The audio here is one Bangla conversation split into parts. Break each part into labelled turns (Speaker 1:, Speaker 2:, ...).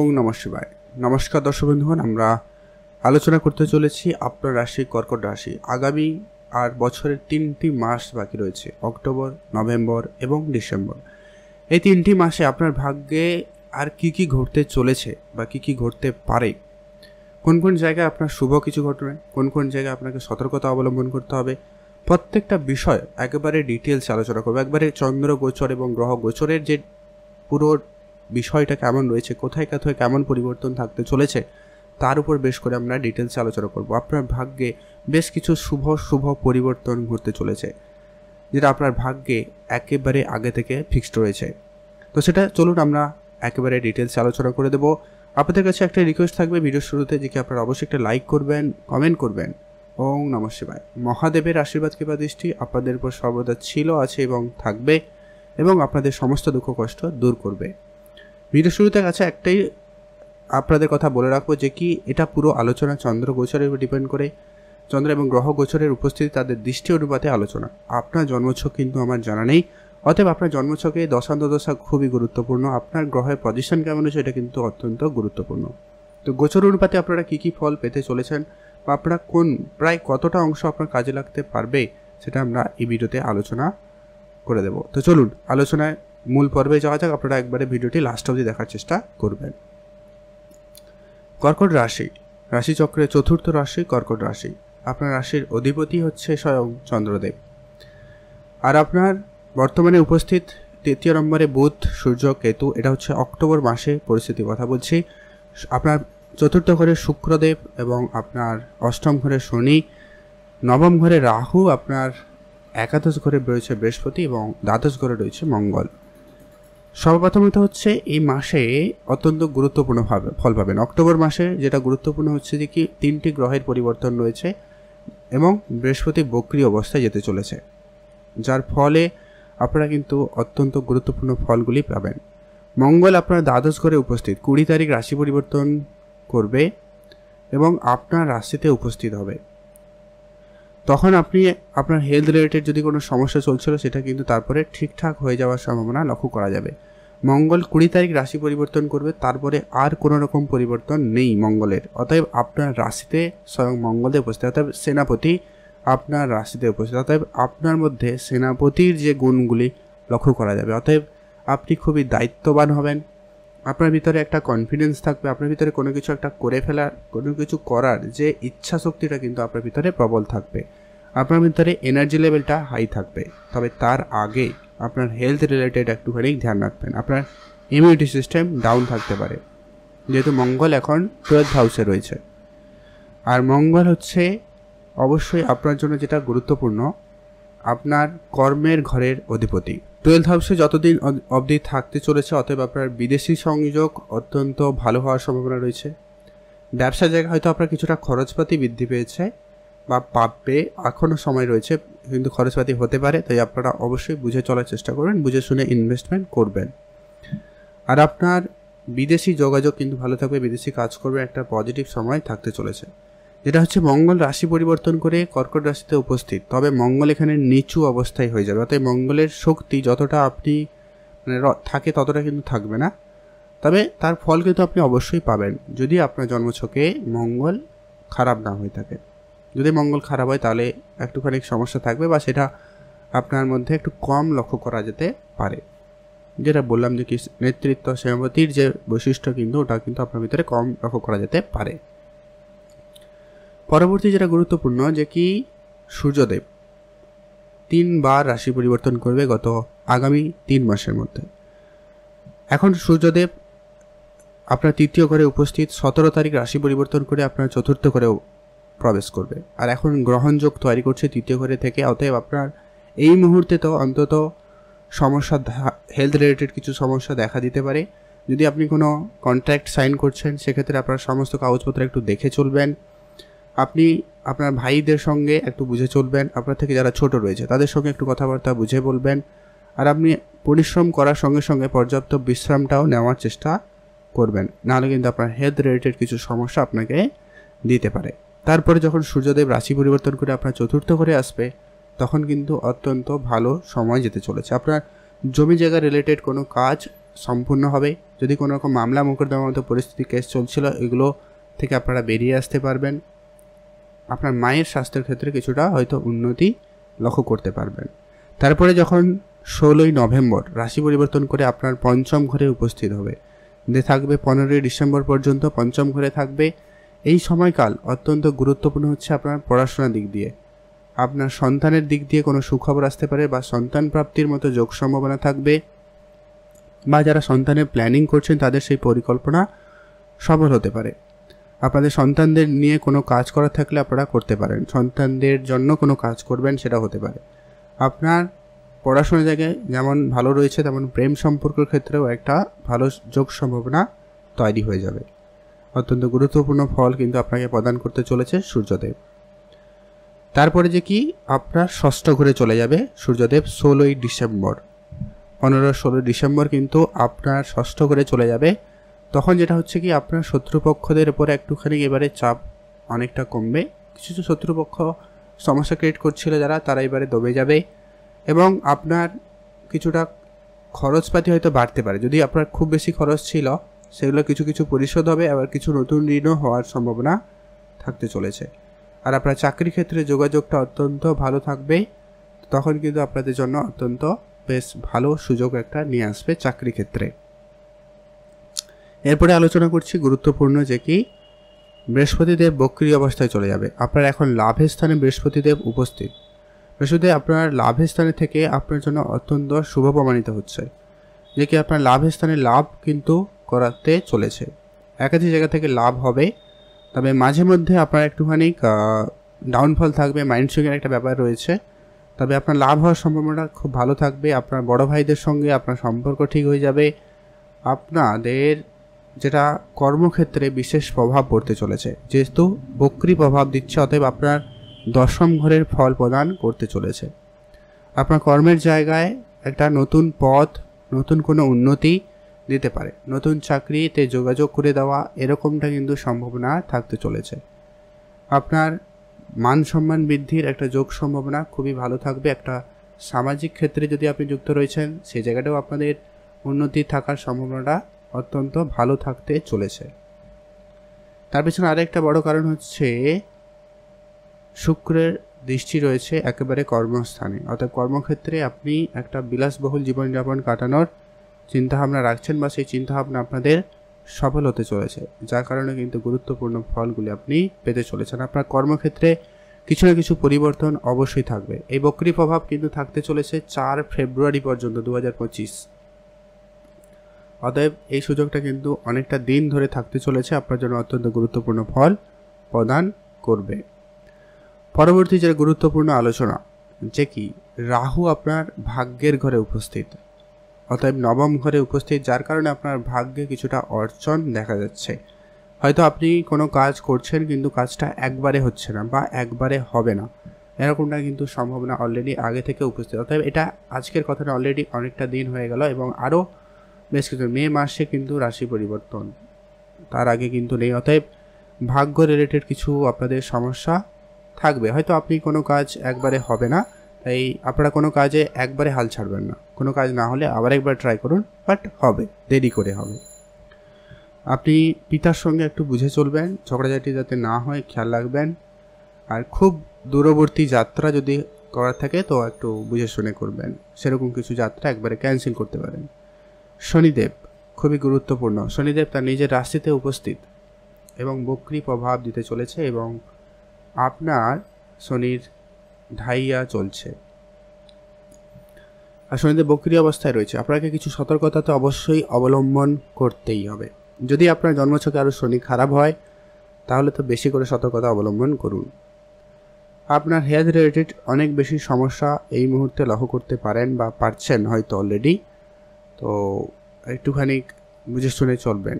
Speaker 1: ওং নমঃ শিবায়। নমস্কার দর্শক বন্ধুগণ, আমরা আলোচনা করতে চলেছি আপনার রাশি কর্কট রাশি। আগামী আর বছরের 3টি মাস বাকি রয়েছে, অক্টোবর, নভেম্বর এবং ডিসেম্বর। এই 3টি মাসে আপনার ভাগ্যে আর কি ঘটতে চলেছে বা কি ঘটতে পারে, কোন কোন জায়গায় আপনার শুভ কিছু ঘটবে, কোন জায়গায় আপনাকে সতর্কতা অবলম্বন করতে হবে, প্রত্যেকটা বিষয় একেবারে ডিটেলস আলোচনা করবো। একবারে চন্দ্র গোচর এবং গ্রহ গোচরের যে পুরো বিষয়টা কেমন রয়েছে, কোথায় কেমন পরিবর্তন থাকতে চলেছে, তার উপর বেশ করে আমরা ডিটেলসে আলোচনা করব। আপনার ভাগ্যে বেশ কিছু শুভ পরিবর্তন ঘটতে চলেছে, যেটা আপনার ভাগ্যে একেবারে আগে থেকে ফিক্সড রয়েছে। তো সেটা চলুন আমরা একেবারে ডিটেলসে আলোচনা করে দেবো। আপনাদের কাছে একটা রিকোয়েস্ট থাকবে ভিডিওর শুরুতে, যে কি আপনারা অবশ্যই একটা লাইক করবেন, কমেন্ট করবেন। ওং নমঃ শিবায়। মহাদেবের আশীর্বাদ কৃপা দৃষ্টি আপনাদের উপর সর্বদা ছিল, আছে এবং থাকবে, এবং আপনাদের সমস্ত দুঃখ কষ্ট দূর করবে। ভিডিও শুরুতে কাছে একটাই আপনাদের কথা বলে রাখবো, যে কি এটা পুরো আলোচনা চন্দ্র গোচরের উপর ডিপেন্ড করে। চন্দ্র এবং গ্রহ গোচরের উপস্থিতি, তাদের দৃষ্টি অনুপাতে আলোচনা। আপনার জন্মছক কিন্তু আমার জানা নেই, অতএব আপনার জন্মছকে দশা খুবই গুরুত্বপূর্ণ। আপনার গ্রহের পজিশন কেমন হচ্ছে এটা কিন্তু অত্যন্ত গুরুত্বপূর্ণ। তো গোচর অনুপাতে আপনারা কি ফল পেতে চলেছেন, বা আপনারা প্রায় কতটা অংশ আপনার কাজে লাগতে পারবে, সেটা আমরা এই ভিডিওতে আলোচনা করে দেব। তো চলুন আলোচনায় মূল পর্বে যাওয়া যাক। আপনারা একবারে ভিডিওটি লাস্ট অবধি দেখার চেষ্টা করবেন। কর্কট রাশি, রাশিচক্রের চতুর্থ রাশি কর্কট রাশি। আপনার রাশির অধিপতি হচ্ছে স্বয়ং চন্দ্রদেব। আর আপনার বর্তমানে উপস্থিত 3য় নম্বরে বুধ, সূর্য, কেতু। এটা হচ্ছে অক্টোবর মাসে পরিস্থিতির কথা বলছি। আপনার চতুর্থ ঘরে শুক্রদেব, এবং আপনার অষ্টম ঘরে শনি, নবম ঘরে রাহু, আপনার একাদশ ঘরে রয়েছে বৃহস্পতি, এবং দ্বাদশ ঘরে রয়েছে মঙ্গল। সর্বপ্রথমত হচ্ছে এই মাসে অত্যন্ত গুরুত্বপূর্ণ ফল পাবেন। অক্টোবর মাসে যেটা গুরুত্বপূর্ণ হচ্ছে যে কি 3টি গ্রহের পরিবর্তন রয়েছে, এবং বৃহস্পতি বক্রী অবস্থায় যেতে চলেছে, যার ফলে আপনারা কিন্তু অত্যন্ত গুরুত্বপূর্ণ ফলগুলি পাবেন। মঙ্গল আপনার দ্বাদশ ঘরে উপস্থিত, 20 তারিখ রাশি পরিবর্তন করবে এবং আপনার রাশিতে উপস্থিত হবে। তখন আপনি আপনার হেলথ রিলেটেড যদি কোনো সমস্যা চলছিল, সেটা কিন্তু তারপরে ঠিকঠাক হয়ে যাওয়ার সম্ভাবনা লক্ষ্য করা যাবে। মঙ্গল 20 তারিখ রাশি পরিবর্তন করবে, তারপরে আর কোনো রকম পরিবর্তন নেই মঙ্গলের। অতএব আপনার রাশিতে স্বয়ং মঙ্গলে উপস্থিত, অতএব সেনাপতি আপনার রাশিতে উপস্থিত, অতএব আপনার মধ্যে সেনাপতির যে গুণগুলি লক্ষ্য করা যাবে। অতএব আপনি খুবই দায়িত্ববান হবেন, আপনার ভিতরে একটা কনফিডেন্স থাকবে, আপনার ভিতরে কোনো কিছু একটা করে ফেলার, কোনো কিছু করার যে ইচ্ছা শক্তিটা কিন্তু আপনার ভিতরে প্রবল থাকবে, আপনার ভিতরে এনার্জি লেভেলটা হাই থাকবে। তবে তার আগে আপনার হেলথ রিলেটেড একটুখানি ধ্যান রাখবেন। আপনার ইমিউনিটি সিস্টেম ডাউন থাকতে পারে, যেহেতু মঙ্গল এখন 12th হাউসে রয়েছে। আর মঙ্গল হচ্ছে অবশ্যই আপনার জন্য যেটা গুরুত্বপূর্ণ, আপনার কর্মের ঘরের অধিপতি। 12th হাউসে যতদিন অবধি থাকতে চলেছে, অতএব আপনার বিদেশি সংযোগ অত্যন্ত ভালো হওয়ার সম্ভাবনা রয়েছে। ব্যবসার জায়গায় হয়তো আপনার কিছুটা খরচপাতি বৃদ্ধি পেয়েছে বা পাবে, এখনও সময় রয়েছে, কিন্তু খরচপাতি হতে পারে। তাই আপনারা অবশ্যই বুঝে চলার চেষ্টা করবেন, বুঝে শুনে ইনভেস্টমেন্ট করবেন। আর আপনার বিদেশি যোগাযোগ কিন্তু ভালো থাকবে, বিদেশি কাজ করবে, একটা পজিটিভ সময় থাকতে চলেছে। যেটা হচ্ছে মঙ্গল রাশি পরিবর্তন করে কর্কট রাশিতে উপস্থিত, তবে মঙ্গল এখানে নিচু অবস্থায় হয়ে যাবে। অর্থাৎ মঙ্গলের শক্তি যতটা আপনি থাকে ততটা কিন্তু থাকবে না, তবে তার ফল কিন্তু আপনি অবশ্যই পাবেন, যদি আপনার জন্মছকে মঙ্গল খারাপ না হয়ে থাকে। যদি মঙ্গল খারাপ হয় তাহলে একটুখানি সমস্যা থাকবে, বা সেটা আপনার মধ্যে একটু কম লক্ষ্য করা যেতে পারে। যেটা বললাম যে কি নেতৃত্ব সেনাপতির যে বৈশিষ্ট্য, কিন্তু ওটা কিন্তু আপনার ভিতরে কম লক্ষ্য করা যেতে পারে। পরবর্তী যেটা গুরুত্বপূর্ণ, যে কি সূর্যদেব 3 বার রাশি পরিবর্তন করবে গত আগামী 3 মাসের মধ্যে। এখন সূর্যদেব আপনার 3য় ঘরে উপস্থিত, 17 তারিখ রাশি পরিবর্তন করে আপনার 4র্থ ঘরেও প্রবেশ করবে। আর এখন গ্রহণযোগ তৈরি করছে 3য় ঘরে থেকে। অতএব আপনার এই মুহূর্তে তো অন্তত সমস্যা, হেলথ রিলেটেড কিছু সমস্যা দেখা দিতে পারে। যদি আপনি কোনো কন্ট্রাক্ট সাইন করছেন, সেক্ষেত্রে আপনার সমস্ত কাগজপত্র একটু দেখে চলবেন। আপনি আপনার ভাইদের সঙ্গে একটু বুঝে চলবেন, আপনার থেকে যারা ছোট রয়েছে তাদের সঙ্গে একটু কথাবার্তা বুঝে বলবেন। আর আপনি পরিশ্রম করার সঙ্গে সঙ্গে পর্যাপ্ত বিশ্রামটাও নেওয়ার চেষ্টা করবেন, নাহলে কিন্তু আপনার হেলথ রিলেটেড কিছু সমস্যা আপনাকে দিতে পারে। তারপরে যখন সূর্যদেব রাশি পরিবর্তন করে আপনার 4র্থ ঘরে আসবে, তখন কিন্তু অত্যন্ত ভালো সময় যেতে চলেছে। আপনার জমি জায়গা রিলেটেড কোনো কাজ সম্পূর্ণ হবে, যদি কোনো রকম মামলা মোকদ্দমার মতো পরিস্থিতি কেস চলছিল, এগুলো থেকে আপনারা বেরিয়ে আসতে পারবেন। আপনার মায়ের স্বাস্থ্যের ক্ষেত্রে কিছুটা হয়তো উন্নতি লক্ষ্য করতে পারবেন। তারপরে যখন 16ই নভেম্বর রাশি পরিবর্তন করে আপনার পঞ্চম ঘরে উপস্থিত হবে, থাকবে 15ই ডিসেম্বর পর্যন্ত পঞ্চম ঘরে থাকবে। এই সময়কাল অত্যন্ত গুরুত্বপূর্ণ হচ্ছে আপনার পড়াশোনার দিক দিয়ে, আপনার সন্তানের দিক দিয়ে কোনো সুখবর আসতে পারে বা সন্তান প্রাপ্তির মতো যোগ সম্ভাবনা থাকবে, বা যারা সন্তানের প্ল্যানিং করছেন তাদের সেই পরিকল্পনা সফল হতে পারে। আপনাদের সন্তানদের নিয়ে কোনো কাজ করা থাকলে আপনারা করতে পারেন, সন্তানদের জন্য কোনো কাজ করবেন সেটা হতে পারে। আপনার পড়াশোনার জায়গায় যেমন ভালো রয়েছে, তেমন প্রেম সম্পর্কের ক্ষেত্রেও একটা ভালো যোগ সম্ভাবনা তৈরি হয়ে যাবে। অত্যন্ত গুরুত্বপূর্ণ ফল কিন্তু আপনাকে প্রদান করতে চলেছে সূর্যদেব। তারপরে যে কি আপনার ষষ্ঠ ঘরে চলে যাবে সূর্যদেব 16ই ডিসেম্বর, 15-16 ডিসেম্বর কিন্তু আপনার ষষ্ঠ ঘরে চলে যাবে। তখন যেটা হচ্ছে কি আপনার শত্রুপক্ষদের উপরে একটুখানি এবারে চাপ অনেকটা কমবে। কিছু শত্রুপক্ষ সমস্যা ক্রিয়েট করছিল যারা, তারা এবারে দবে যাবে এবং আপনার কিছুটা খরচপাতি হয়তো বাড়তে পারে। যদি আপনার খুব বেশি খরচ ছিল সেগুলো কিছু কিছু পরিশোধ হবে, আবার কিছু নতুন ঋণও হওয়ার সম্ভাবনা থাকতে চলেছে। আর আপনার চাকরি ক্ষেত্রে যোগাযোগটা অত্যন্ত ভালো থাকবে, তখন কিন্তু আপনাদের জন্য অত্যন্ত বেশ ভালো সুযোগ একটা নিয়ে আসবে চাকরি ক্ষেত্রে। এরপরে আলোচনা করছি গুরুত্বপূর্ণ যে কি বৃহস্পতিদেব বক্রী অবস্থায় চলে যাবে। আপনার এখন লাভের স্থানে বৃহস্পতিদেব উপস্থিত। বৃহস্পতিদেব আপনার লাভের স্থানে থেকে আপনার জন্য অত্যন্ত শুভ প্রমাণিত হচ্ছে, যে কি আপনার লাভের স্থানে লাভ কিন্তু করাতে চলেছে। একাধিক জায়গা থেকে লাভ হবে, তবে মাঝে মধ্যে আপনার একটুখানি ডাউনফল থাকবে, মাইন্ড সুইংয়ের একটা ব্যাপার রয়েছে। তবে আপনার লাভ হওয়ার সম্ভাবনা খুব ভালো থাকবে। আপনার বড় ভাইদের সঙ্গে আপনার সম্পর্ক ঠিক হয়ে যাবে। আপনাদের যেটা কর্মক্ষেত্রে বিশেষ প্রভাব পড়তে চলেছে, যেহেতু বক্রী প্রভাব দিচ্ছে, অতএব আপনার দশম ঘরের ফল প্রদান করতে চলেছে। আপনার কর্মের জায়গায় একটা নতুন পথ, নতুন কোনো উন্নতি দিতে পারে, নতুন চাকরিতে যোগাযোগ করে দেওয়া, এরকমটা কিন্তু সম্ভাবনা থাকতে চলেছে। আপনার মান সম্মান বৃদ্ধির একটা যোগ সম্ভাবনা খুবই ভালো থাকবে। একটা সামাজিক ক্ষেত্রে যদি আপনি যুক্ত রয়েছেন সেই জায়গাটাও আপনাদের উন্নতি থাকার সম্ভাবনাটা অত্যন্ত ভালো থাকতে চলেছে। তার পেছনে আরেকটা বড় কারণ হচ্ছে শুক্রের দৃষ্টি রয়েছে একেবারে কর্মস্থানে, অর্থাৎ কর্মক্ষেত্রে আপনি একটা বিলাসবহুল জীবনযাপন কাটানোর চিন্তাভাবনা রাখছেন বা সেই চিন্তাভাবনা আপনাদের সফল হতে চলেছে, যার কারণে কিন্তু গুরুত্বপূর্ণ ফলগুলি আপনি পেতে চলেছেন। আপনার কর্মক্ষেত্রে কিছু না কিছু পরিবর্তন অবশ্যই থাকবে। এই বক্রী প্রভাব কিন্তু থাকতে চলেছে 4 ফেব্রুয়ারি পর্যন্ত 2025। অতএব এই সুযোগটা কিন্তু অনেকটা দিন ধরে থাকতে চলেছে, আপনার জন্য অত্যন্ত গুরুত্বপূর্ণ ফল প্রদান করবে। পরবর্তী যে গুরুত্বপূর্ণ আলোচনা, যে কি রাহু আপনার ভাগ্যের ঘরে উপস্থিত, অতএব নবম ঘরে উপস্থিত, যার কারণে আপনার ভাগ্যে কিছুটা অর্জন দেখা যাচ্ছে। হয়তো আপনি কোনো কাজ করছেন কিন্তু কাজটা একবারে হচ্ছে না বা একবারে হবে না, এরকমটা কিন্তু সম্ভাবনা অলরেডি আগে থেকে উপস্থিত। অতএব এটা আজকের কথাটা অলরেডি অনেকটা দিন হয়ে গেল এবং আরও বেশ কিছু মে মাসে কিন্তু রাশি পরিবর্তন, তার আগে কিন্তু নেই। অতএব ভাগ্য রিলেটেড কিছু আপনাদের সমস্যা থাকবে। হয়তো আপনি কোনো কাজ একবারে হবে না, তাই আপনারা কোনো কাজে একবারে হাল ছাড়বেন না। কোনো কাজ না হলে আবার একবার ট্রাই করুন, বাট হবে, দেরি করে হবে। আপনি পিতার সঙ্গে একটু বুঝে চলবেন, ঝগড়াঝাটি যাতে না হয় খেয়াল রাখবেন। আর খুব দূরবর্তী যাত্রা যদি করার থাকে তো একটু বুঝে শুনে করবেন, সেরকম কিছু যাত্রা একবারে ক্যান্সেল করতে পারেন। শনিদেব খুবই গুরুত্বপূর্ণ। শনিদেব তার নিজের রাশিতে উপস্থিত এবং বক্রী প্রভাব দিতে চলেছে এবং আপনার শনির ঢাইয়া চলছে আর শনিদেব বক্রী অবস্থায় রয়েছে। আপনাকে কিছু সতর্কতা তো অবশ্যই অবলম্বন করতেই হবে। যদি আপনার জন্মছকে আরও শনি খারাপ হয় তাহলে তো বেশি করে সতর্কতা অবলম্বন করুন। আপনার হেলথ রিলেটেড অনেক বেশি সমস্যা এই মুহূর্তে লক্ষ্য করতে পারেন বা পারছেন হয়তো অলরেডি, তো একটুখানি বুঝে শুনে চলবেন।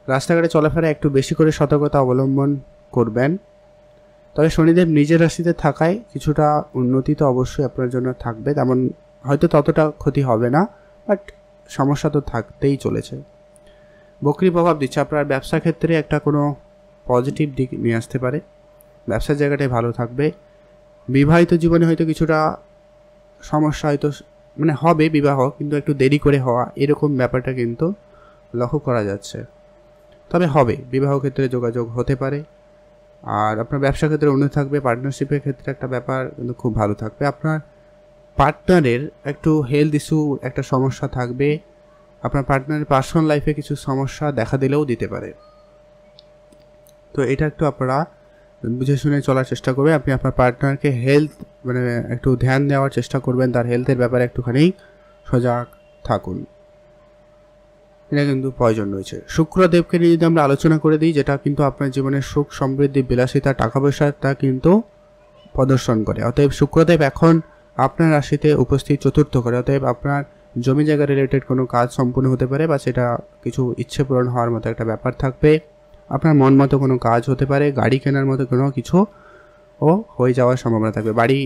Speaker 1: রাস্তাঘাটে চলাফেরা একটু বেশি করে সতর্কতা অবলম্বন করবেন। তবে শনিদেব নিজের রাশিতে থাকায় কিছুটা উন্নতি তো অবশ্যই আপনার জন্য থাকবে, তেমন হয়তো ততটা ক্ষতি হবে না, বাট সমস্যা তো থাকতেই চলেছে। বক্রী প্রভাব দিচ্ছে আপনার ব্যবসা ক্ষেত্রে একটা কোনো পজিটিভ দিক নিয়ে আসতে পারে, ব্যবসার জায়গাটাই ভালো থাকবে। বিবাহিত জীবনে হয়তো কিছুটা সমস্যা হয়তো হবে, বিবাহ কিন্তু একটু দেরি করে হওয়া, এরকম ব্যাপারটা কিন্তু লক্ষ্য করা যাচ্ছে। তবে হবে, বিবাহ ক্ষেত্রে যোগাযোগ হতে পারে। আর আপনার ব্যবসা ক্ষেত্রে উন্নতি থাকবে। পার্টনারশিপের ক্ষেত্রে একটা ব্যাপার কিন্তু খুব ভালো থাকবে। আপনার পার্টনারের একটু হেলথ ইস্যু, একটা সমস্যা থাকবে। আপনার পার্টনারের পার্সোনাল লাইফে কিছু সমস্যা দেখা দিলেও দিতে পারে। তো এটা একটু আপনারা বুঝে শুনে চলার চেষ্টা করবেন। আপনি আপনার পার্টনারকে হেলথ একটু ধ্যান দেওয়ার চেষ্টা করবেন, তার হেলথের ব্যাপারে একটুখানি সজাগ থাকুন, এটা কিন্তু প্রয়োজন রয়েছে। শুক্রদেবকে নিয়ে যদি আমরা আলোচনা করে দিই, যেটা কিন্তু আপনার জীবনের সুখ সমৃদ্ধি বিলাসিতা টাকা পয়সাটা কিন্তু প্রদর্শন করে। অতএব শুক্রদেব এখন আপনার রাশিতে উপস্থিত চতুর্থ করে। অতএব আপনার জমি জায়গা রিলেটেড কোনো কাজ সম্পূর্ণ হতে পারে, বা সেটা কিছু ইচ্ছে পূরণ হওয়ার মতো একটা ব্যাপার থাকবে। আপনার মন মতো কোনো কাজ হতে পারে, গাড়ি কেনার মতো কোনো কিছু ও হয়ে যাওয়ার সম্ভাবনা থাকবে। বাড়ি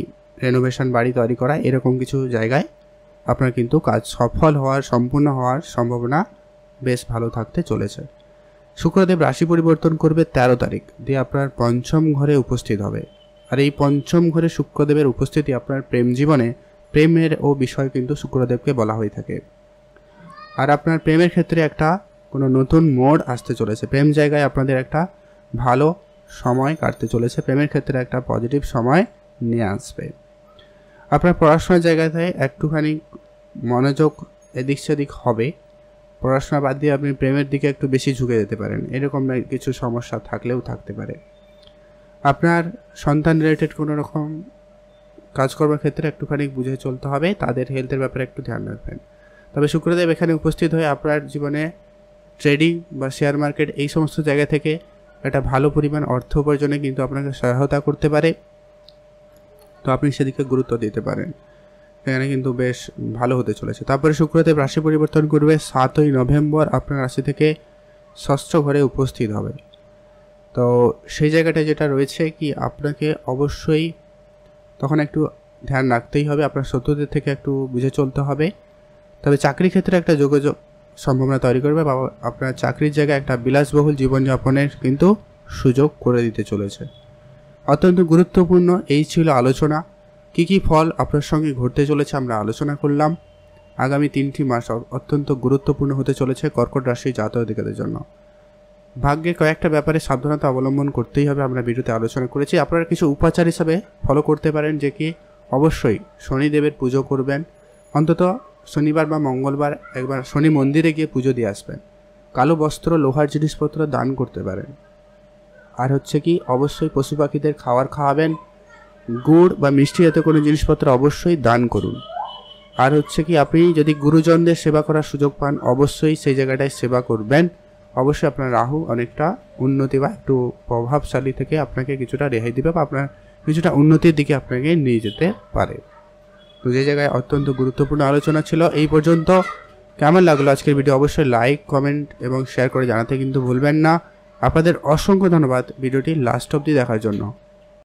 Speaker 1: রেনোভেশন, বাড়ি তৈরি করা, এরকম কিছু জায়গায় আপনার কিন্তু কাজ সফল হওয়ার, সম্পূর্ণ হওয়ার সম্ভাবনা বেশ ভালো থাকতে চলেছে। শুক্রদেব রাশি পরিবর্তন করবে 13 তারিখ দিয়ে আপনার পঞ্চম ঘরে উপস্থিত হবে। আর এই পঞ্চম ঘরে শুক্রদেবের উপস্থিতি আপনার প্রেম জীবনে, প্রেমের ও বিষয় কিন্তু শুক্রদেবকে বলা হয়ে থাকে। আর আপনার প্রেমের ক্ষেত্রে একটা কোনো নতুন মোড় আসতে চলেছে। প্রেম জায়গায় আপনাদের একটা ভালো সময় কাটতে চলেছে। প্রেমের ক্ষেত্রে একটা পজিটিভ সময় নিয়ে আসবে। আপনার পড়াশোনার জায়গাতে একটুখানি মনোযোগ এদিক সেদিক হবে। পড়াশোনা বাদ দিয়ে আপনি প্রেমের দিকে একটু বেশি ঝুঁকে যেতে পারেন, এরকম কিছু সমস্যা থাকলেও থাকতে পারে। আপনার সন্তান রিলেটেড কোনো রকম কাজকর্মের ক্ষেত্রে একটুখানি বুঝে চলতে হবে, তাদের হেলথের ব্যাপারে একটু ধ্যান রাখবেন। তবে শুক্রদেব এখানে উপস্থিত হয়ে আপনার জীবনে ট্রেডিং বা শেয়ার মার্কেট এই সমস্ত জায়গা থেকে একটা ভালো পরিমাণ অর্থ উপার্জনে কিন্তু আপনাকে সহায়তা করতে পারে। তো আপনি সেদিকে গুরুত্ব দিতে পারেন, এখানে কিন্তু বেশ ভালো হতে চলেছে। তারপরে শুক্রদেব রাশি পরিবর্তন করবে 7ই নভেম্বর, আপনার রাশি থেকে ষষ্ঠ ঘরে উপস্থিত হবে। তো সেই জায়গাটা যেটা রয়েছে কি, আপনাকে অবশ্যই তখন একটু ধ্যান রাখতেই হবে, আপনার শত্রুদের থেকে একটু বুঝে চলতে হবে। তবে চাকরি ক্ষেত্রে একটা যোগাযোগ সম্ভাবনা তৈরি করবে, বা আপনার চাকরির জায়গায় একটা বিলাসবহুল জীবনযাপনের কিন্তু সুযোগ করে দিতে চলেছে। অত্যন্ত গুরুত্বপূর্ণ এই ছিল আলোচনা। কী কী ফল আপনার সঙ্গে ঘটতে চলেছে আমরা আলোচনা করলাম। আগামী 3টি মাস অত্যন্ত গুরুত্বপূর্ণ হতে চলেছে কর্কট রাশি জাতকদের জন্য। ভাগ্যের কয়েকটা ব্যাপারে সাবধানতা অবলম্বন করতেই হবে, আমরা ভিডিওতে আলোচনা করেছি। আপনারা কিছু উপাচার হিসাবে ফলো করতে পারেন, যে কি অবশ্যই শনিদেবের পুজো করবেন, অন্তত শনিবার বা মঙ্গলবার একবার শনি মন্দিরে গিয়ে পুজো দিয়ে আসবেন। কালো বস্ত্র, লোহার জিনিসপত্র দান করতে পারেন। আর হচ্ছে কি, অবশ্যই পশু পাখিদের খাবার খাওয়াবেন। গুড় বা মিষ্টি জাতীয় কোনো জিনিসপত্র অবশ্যই দান করুন। আর হচ্ছে কি, আপনি যদি গুরুজনদের সেবা করার সুযোগ পান, অবশ্যই সেই জায়গাটায় সেবা করবেন। অবশ্যই আপনার রাহু অনেকটা উন্নতি বা একটু প্রভাবশালী থেকে আপনাকে কিছুটা রেহাই দেবে, বা আপনার কিছুটা উন্নতির দিকে আপনাকে নিয়ে যেতে পারে। তো যে জায়গায় অত্যন্ত গুরুত্বপূর্ণ আলোচনা ছিল। এই পর্যন্ত কেমন লাগলো আজকের ভিডিও অবশ্যই লাইক, কমেন্ট এবং শেয়ার করে জানাতে কিন্তু ভুলবেন না। আপনাদের অসংখ্য ধন্যবাদ ভিডিওটি লাস্ট অবধি দেখার জন্য।